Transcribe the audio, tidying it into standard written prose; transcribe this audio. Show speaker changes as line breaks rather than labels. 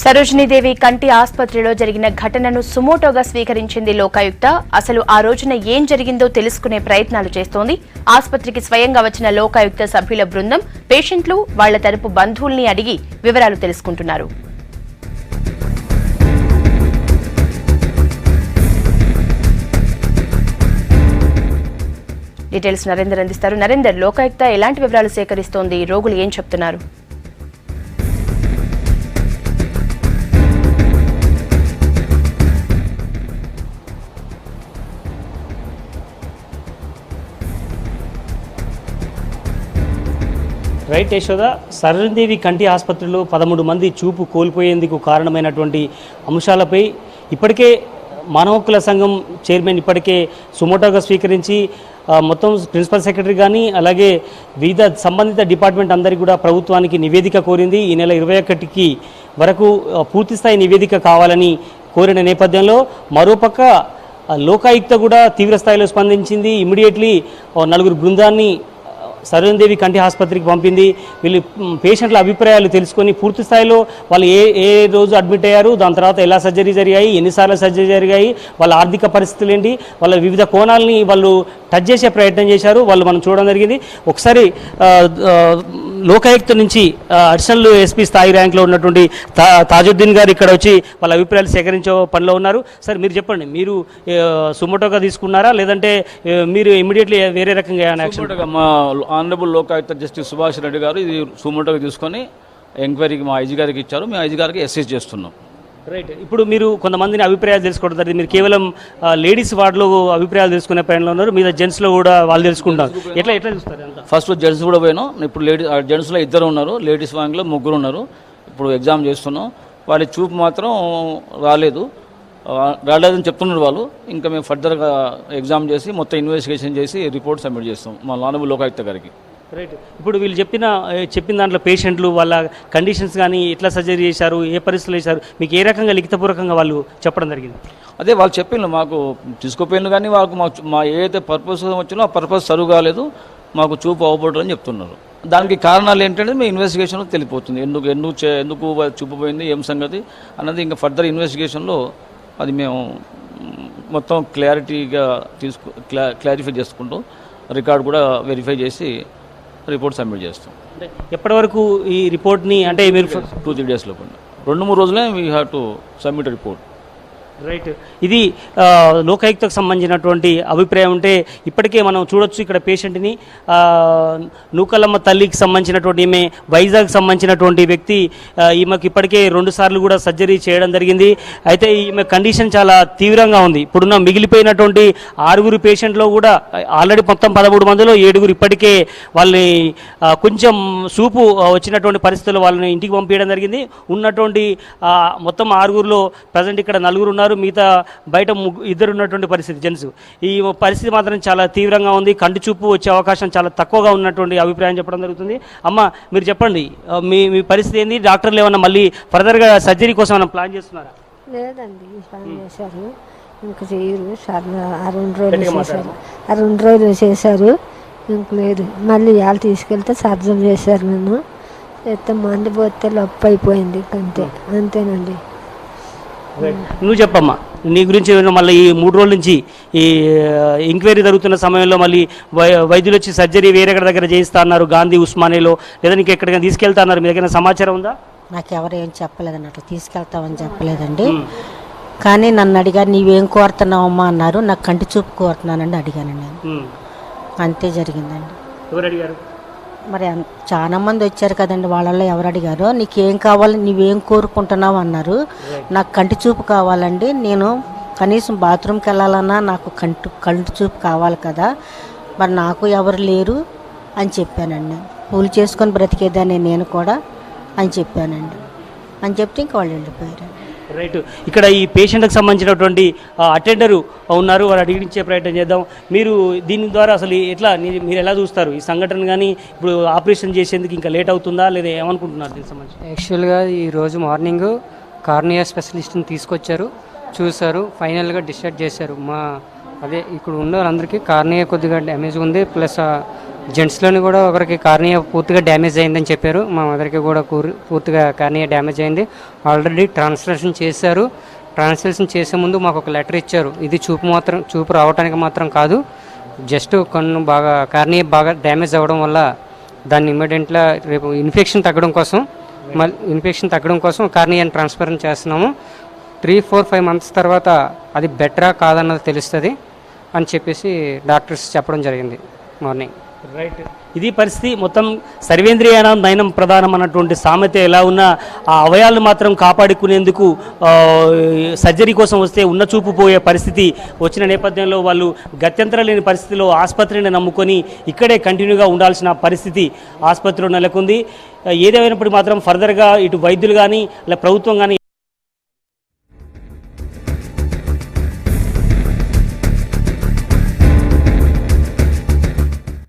సరోజినీదేవి కంటి ఆసుపత్రిలో జరిగిన ఘటనను సుమోటోగా స్వీకరించింది లోకాయుక్త. అసలు ఆ రోజున ఏం జరిగిందో తెలుసుకునే ప్రయత్నాలు చేస్తోంది. ఆసుపత్రికి స్వయంగా వచ్చిన లోకాయుక్త సభ్యుల బృందం పేషెంట్లు వాళ్ల తరపు బంధువుల్ని అడిగి వివరాలు తెలుసుకుంటున్నారు. డీటెయిల్స్ నరేందర్ అందిస్తారు. నరేందర్, లోకాయుక్త ఎలాంటి వివరాలు సేకరిస్తోంది? రోగులు ఏం చెప్తున్నారు?
రైట్ యశోద, సరోజినీదేవి కంటి ఆసుపత్రిలో 13 మంది చూపు కోల్పోయేందుకు కారణమైనటువంటి అంశాలపై ఇప్పటికే మానవ హక్కుల సంఘం చైర్మన్ ఇప్పటికే సుమోటోగా స్వీకరించి మొత్తం ప్రిన్సిపల్ సెక్రటరీ కానీ అలాగే వివిధ సంబంధిత డిపార్ట్మెంట్ అందరికీ కూడా ప్రభుత్వానికి నివేదిక కోరింది. ఈ నెల 21కి వరకు పూర్తిస్థాయి నివేదిక కావాలని కోరిన నేపథ్యంలో మరోపక్క లోకాయుక్త కూడా తీవ్రస్థాయిలో స్పందించింది. ఇమ్మీడియట్లీ 4 బృందాన్ని సరోజినీదేవి కంటి ఆసుపత్రికి పంపింది. వీళ్ళు పేషెంట్ల అభిప్రాయాలు తెలుసుకొని పూర్తి స్థాయిలో వాళ్ళు ఏ రోజు అడ్మిట్ అయ్యారు, దాని తర్వాత ఎలా సర్జరీ జరిగాయి, ఎన్నిసార్లు సర్జరీ జరిగాయి, వాళ్ళ ఆర్థిక పరిస్థితులు ఏంటి, వాళ్ళ వివిధ కోణాలని వాళ్ళు టచ్ చేసే ప్రయత్నం చేశారు. వాళ్ళు మనం చూడడం జరిగింది. ఒకసారి లోకాయుక్త నుంచి అడిషనల్ ఎస్పీ స్థాయి ర్యాంక్లో ఉన్నటువంటి తాజుద్దీన్ గారు ఇక్కడ వచ్చి వాళ్ళ అభిప్రాయాలు సేకరించే పనిలో ఉన్నారు. సార్, మీరు చెప్పండి, మీరు సుమోటోగా తీసుకున్నారా లేదంటే మీరు ఇమీడియట్లీ వేరే రకంగా యాక్షన్?
మా ఆనరబుల్ లోకాయుక్త జస్టిస్ సుభాష్ రెడ్డి గారు ఇది సుమోటోగా తీసుకొని ఎంక్వైరీకి మా ఐజీ గారికి ఇచ్చారు. మేము ఐజీ గారికి అసెస్ చేస్తున్నాం.
రైట్. ఇప్పుడు మీరు కొంతమందిని అభిప్రాయాలు తెలుసుకోవడం జరిగింది. మీరు కేవలం లేడీస్ వార్డులో అభిప్రాయాలు తెలుసుకునే ప్రయాణంలో ఉన్నారు, మీద జెంట్స్లో కూడా వాళ్ళు తెలుసుకుంటారు. ఎట్లా చూస్తారు?
ఫస్ట్ జెంట్స్ కూడా పోయినాం. ఇప్పుడు జెంట్స్లో 2 ఉన్నారు, లేడీస్ వాంగ్లో 3 ఉన్నారు. ఇప్పుడు ఎగ్జామ్ చేస్తున్నాం. వాళ్ళ చూపు మాత్రం రాలేదని చెప్తున్నారు వాళ్ళు. ఇంకా మేము ఫర్దర్గా ఎగ్జామ్ చేసి మొత్తం ఇన్వెస్టిగేషన్ చేసి రిపోర్ట్ సబ్మిట్ చేస్తాం మా ఆనరబుల్ లోకాయుక్త గారికి.
రైట్. ఇప్పుడు వీళ్ళు చెప్పిన దాంట్లో పేషెంట్లు వాళ్ళ కండిషన్స్ కానీ ఎట్లా సర్జరీ చేశారు, ఏ పరిస్థితులు చేశారు, మీకు ఏ రకంగా లిఖితపూర్వకంగా వాళ్ళు చెప్పడం జరిగింది?
అదే వాళ్ళు చెప్పిండ్రు, మాకు తీసుకోపోయిండ్రు కానీ వాళ్ళకు మా ఏదైతే పర్పస్ వచ్చినో ఆ పర్పస్ సర్వ్ కాలేదు, మాకు చూపు అవ్వబడరు అని చెప్తున్నారు. దానికి కారణాలు ఏంటంటే మీ ఇన్వెస్టిగేషన్లో తెలిపోతుంది. ఎందుకు చూపుపోయింది, ఏం సంగతి అన్నది ఇంకా ఫర్దర్ ఇన్వెస్టిగేషన్లో అది మేము మొత్తం క్లారిటీగా క్లారిఫై చేసుకుంటూ రికార్డ్ కూడా వెరిఫై చేసి రిపోర్ట్ సబ్మిట్ చేస్తాం.
ఎప్పటి వరకు ఈ రిపోర్ట్ని, అంటే మీరు
2-3 డేస్ లోపల 2-3 రోజులే we have to submit report.
Right. ఇది లోకాయుక్తకు సంబంధించినటువంటి అభిప్రాయం. ఉంటే ఇప్పటికే మనం చూడొచ్చు ఇక్కడ పేషెంట్ని నూకలమ్మ తల్లికి సంబంధించినటువంటి ఈమె వైజాగ్ సంబంధించినటువంటి వ్యక్తి. ఈమెకు ఇప్పటికే 2 సార్లు కూడా సర్జరీ చేయడం జరిగింది. అయితే ఈమె కండిషన్ చాలా తీవ్రంగా ఉంది. ఇప్పుడున్న మిగిలిపోయినటువంటి 6 పేషెంట్లో కూడా ఆల్రెడీ మొత్తం 13 మందిలో 7 ఇప్పటికే వాళ్ళని కొంచెం చూపు వచ్చినటువంటి పరిస్థితుల్లో వాళ్ళని ఇంటికి పంపించడం జరిగింది. ఉన్నటువంటి మొత్తం 6లో ప్రజెంట్ ఇక్కడ 4 ఉన్నారు, మిగతా బయట 2 ఉన్నటువంటి పరిస్థితి జెంట్స్. ఈ పరిస్థితి మాత్రం చాలా తీవ్రంగా ఉంది. కంటి చూపు వచ్చే అవకాశం చాలా తక్కువగా ఉన్నటువంటి అభిప్రాయం చెప్పడం జరుగుతుంది. అమ్మ, మీరు చెప్పండి, మీ పరిస్థితి ఏంది? డాక్టర్లు ఏమన్నా మళ్ళీ ఫర్దర్గా సర్జరీ కోసం ఏమైనా ప్లాన్ చేస్తున్నారా?
లేదండి, ప్లాన్ చేశారు, ఇంకా చేయరు. 2 రోజులు చేశారు, 2 రోజులు చేశారు, ఇంక లేదు. మళ్ళీ వాళ్ళు తీసుకెళ్తే సర్జరీ చేశారు. నన్ను అయితే మంది పోతే లొప్ప అయిపోయింది, అంతేనండి.
నువ్వు చెప్పమ్మా, నీ గురించి మళ్ళీ ఈ 3 రోజుల నుంచి ఈ ఎంక్వైరీ జరుగుతున్న సమయంలో మళ్ళీ వైద్యులు వచ్చి సర్జరీ వేరే దగ్గర చేయిస్తా అన్నారు, గాంధీ ఉస్మానియాలో, లేదా నీకు ఎక్కడికైనా తీసుకెళ్తా అన్నారు. మీ దగ్గర సమాచారం ఉందా?
నాకు ఎవరు ఏం చెప్పలేదండి, అట్లా తీసుకెళ్తామని చెప్పలేదండి. కానీ నన్ను అడిగారు, నీవేం కోరుతున్నావమ్మా అన్నారు. నాకు కంటి చూపు కోరుతున్నానండి అడిగానండి నేను. అంతే జరిగిందండి.
ఎవరు అడిగారు?
మరి చాలా మంది వచ్చారు కదండి, వాళ్ళల్లో ఎవరు అడిగారో నీకేం కావాలి, నువ్వేం కోరుకుంటున్నావు అన్నారు. నాకు కంటి చూపు కావాలండి, నేను కనీసం బాత్రూమ్కి వెళ్ళాలన్నా నాకు కంటి చూపు కావాలి కదా, మరి నాకు ఎవరు లేరు అని చెప్పానండి. కూలి చేసుకొని బ్రతికేదాన్ని నేను కూడా అని చెప్పానండి. అని చెప్తే ఇంక వాళ్ళు వెళ్ళిపోయారు.
రైట్. ఇక్కడ ఈ పేషెంట్కి సంబంధించినటువంటి అటెండరు ఉన్నారు, వారు అడిగించే ప్రయత్నం చేద్దాం. మీరు దీని ద్వారా అసలు ఎట్లా మీరు ఎలా చూస్తారు ఈ సంఘటన? కానీ ఇప్పుడు ఆపరేషన్ చేసేందుకు ఇంకా లేట్ అవుతుందా లేదా ఏమనుకుంటున్నారు దీనికి సంబంధించి?
యాక్చువల్గా ఈరోజు మార్నింగ్ కార్నియా స్పెషలిస్ట్ని తీసుకొచ్చారు, చూశారు, ఫైనల్గా డిసైడ్ చేశారు. ఇక్కడ ఉన్న వాళ్ళందరికీ కార్నియా కొద్దిగా డ్యామేజ్ ఉంది, ప్లస్ జెంట్స్లోని కూడా ఒకరికి కార్నియా పూర్తిగా డ్యామేజ్ అయిందని చెప్పారు. మా మదర్కి కూడా పూర్తిగా కార్నియా డ్యామేజ్ అయింది. ఆల్రెడీ ట్రాన్స్లేషన్ చేశారు. ట్రాన్స్లేషన్ చేసే ముందు మాకు ఒక లెటర్ ఇచ్చారు. ఇది చూపు రావడానికి మాత్రం కాదు, జస్ట్ కన్ను బాగా కార్నియా బాగా డ్యామేజ్ అవ్వడం వల్ల దాన్ని ఇమ్మీడియట్గా రేపు ఇన్ఫెక్షన్ తగ్గడం కోసం కార్నియాని ట్రాన్స్పరెంట్ చేస్తున్నాము. 3-4-5 మంత్స్ తర్వాత అది బెటరా కాదన్నది తెలుస్తుంది అని చెప్పేసి డాక్టర్స్ చెప్పడం జరిగింది మార్నింగ్.
రైట్, ఇది పరిస్థితి. మొత్తం సర్వేంద్రియానం నయనం ప్రధానం అన్నటువంటి సామెత ఎలా ఉన్నా ఆ అవయాలను మాత్రం కాపాడుకునేందుకు సర్జరీ కోసం వస్తే ఉన్న చూపు పోయే పరిస్థితి వచ్చిన నేపథ్యంలో వాళ్ళు గత్యంతరం లేని పరిస్థితిలో ఆసుపత్రిని నమ్ముకొని ఇక్కడే కంటిన్యూగా ఉండాల్సిన పరిస్థితి ఆసుపత్రిలో నెలకొంది. ఏదేమైనప్పుడు మాత్రం ఫర్దర్గా ఇటు వైద్యులు కానీ ప్రభుత్వం కానీ